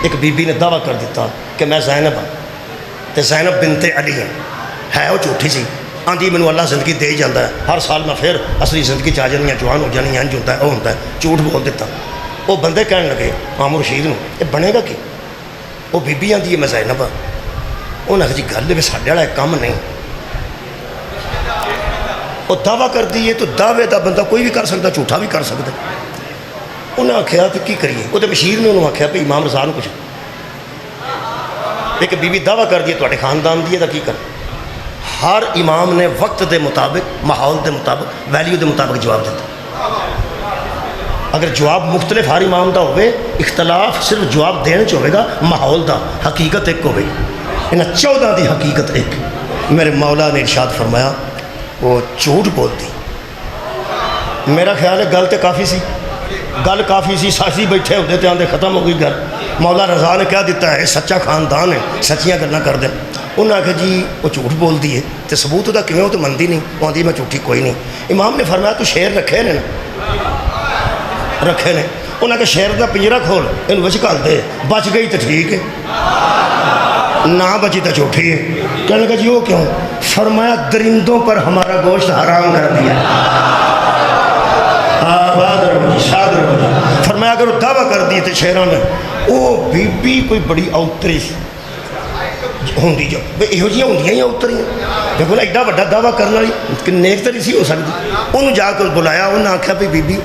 ایک be be نے دعویٰ کر دیتا کہ میں زینب ہاں تو زینب بنت علی ہے وہ جھوٹھی سی آندھی مینوں اللہ زندگی دے ہی جاتا ہے ہر سال میں پھر اصلی زندگی آ جانی جوان ہو جانی انج ہوتا ہے وہ ہوتا ہے جھوٹ بول دیتا وہ بندے کہنے لگے مامور رشید نو یہ بنے گا کہ وہ بی بی آندھی ہے میں زینب ہاں انہیں آخر جی گل بھی ساڈے والا کام نہیں وہ دعویٰ کر دی ہے تو دعوے دا بندہ کوئی بھی کر سکتا جھوٹا بھی کر سکتا انہیں آخیا تو کی کریے وہ مشیر نے انہوں آخیا بھی امام رضا نو کچھ ایک بی بی دعویٰ کر دی ہے خاندان دی ہے تو کی کر ہر امام نے وقت دے مطابق ماحول دے مطابق ویلیو دے مطابق جواب دیتا اگر جواب مختلف ہر امام دا ہوئے اختلاف صرف جواب دینے چ ہوئے گا ماحول دا حقیقت ایک ہوئے انہیں 14 دی حقیقت ایک میرے مولا نے ارشاد فرمایا وہ جھوٹ بولتی میرا خیال ہے گل تو کافی سی گل کافی سی ساسی بیٹھے ہوتے تو آدھے ختم ہو گئی گل مولا رضا نے کیا دیتا ہے سچا خاندان ہے سچیاں گلاں کر دیں انہوں نے آخیا جی وہ جھوٹ بولتی ہے تو ثبوت دا کیوں وہ تو منتی نہیں وہ آدھی میں جھوٹی کوئی نہیں امام نے فرمایا تو شیر رکھے نے رکھے نے انہوں نے کہا شیر دا پنجرا کھول انہوں بچ کھال دے بچ گئی تو ٹھیک ہے نہ بچی تو جھوٹی ہے کہنے لگا جی وہ کیوں فرمایا درندوں پر ہمارا گوشت حرام کر دیا آباد رہو جی شاد رہو جی فرمایا اگر وہ دعویٰ کر دی تو شیران نے وہ بی بی کوئی بڑی اوتری ہوں جو یہو جی ہوں ہی اوتری دیکھو نا ایڈا وڈا دعویٰ کرنے والی نیک تری سی ہو سکتی انہوں جا کے بلایا انہوں نے آخیا بھی بی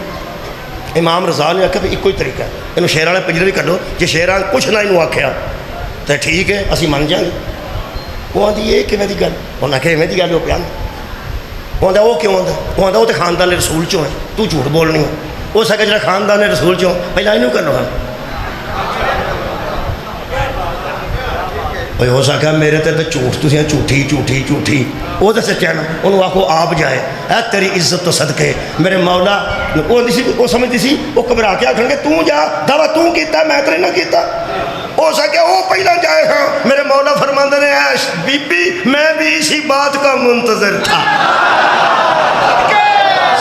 امام رضا نے آخیا بھی ایک ہی طریقہ ہے انہوں شیران پنجرے بھی کڈو جی شیران کچھ نہ انہوں آخیا تو ٹھیک ہے اسی من جائیں گے وہ آدھی یہ کیویں دی گل انہوں نے آخیا ایویں دی گل وہ پیا وہ آتا وہ کیوں آتا وہ آتا وہ تو خاندان رسول چوں ہے تو جھوٹ بولنی ہے وہ سکے جا خاندان رسول چوں پہلے انہوں کرنا بھائی ہو سکا میرے تے جھوٹ تھی جھوٹھی جھوٹھی جھوٹھی وہ تو سچا نا انہوں آخو آپ جائے اے تیری عزت تو صدقے میرے مولا وہ سمجھتی سی وہ گھبرا کے آخر گے تو جا دعویٰ تو کیتا میں تو نہ کیتا ہو سکے وہ پہلا جائے ہاں میرے مولا فرماندے نے بی بی میں بھی اسی بات کا منتظر تھا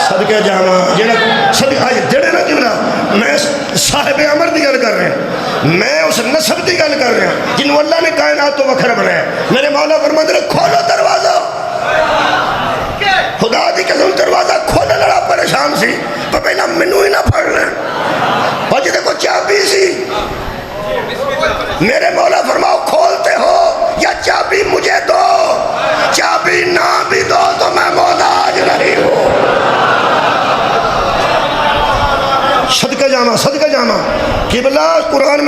صدقے جاواں جڑا صدقہ جڑے نا جملہ میں صاحب امر دی گل کر رہا ہوں میں اس نسب دی گل کر رہا ہوں جنہوں اللہ نے کائنات تو وکھرا بنایا میرے مولا فرماندے نے کھولو دروازہ خدا دی قسم دروازہ کھولنے لڑا پریشان سی پر پہلا منو ہی نہ پڑھ لیں اور جدے کو چابی سی میرے مولا فرماؤ کھولتے ہو یا چابی مجھے دو چابی نہ بھی دو تو میں محتاج نہیں ہوں صدقہ جانا قبلہ قرآن میں